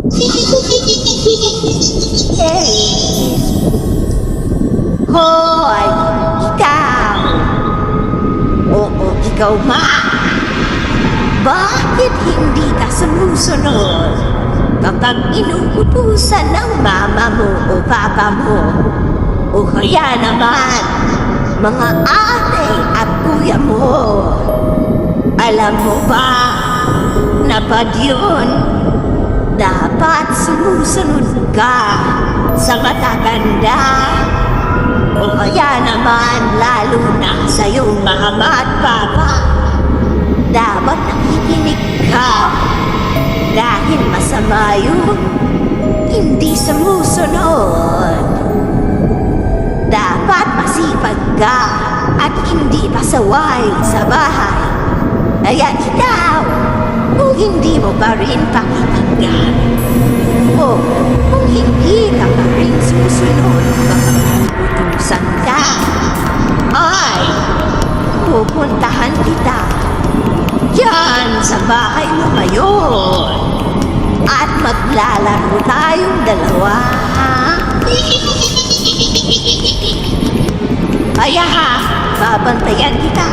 Hey! Hoy! Ikaw! Oo, ikaw ma! Bakit hindi ka sumusunod kapag inuutusan ng mama mo o papa mo? O kaya naman, mga ate at kuya mo? Alam mo ba na bad yun? Dapat sumusunod ka sa matatanda. O kaya naman lalo na sa iyong mama at papa. Dapat nakikinig ka dahil masama yun. Hindi sumusunod. Dapat masipag ka at hindi pasaway sa bahay. Kaya ikaw, kung hindi mo pa rin pakikinggan, o kung hindi ka pa rin susunod kapag utusan ka, ay pupuntahan kita diyan sa bahay mo ngayon at maglalaro tayong dalawa. Kaya babantayan kita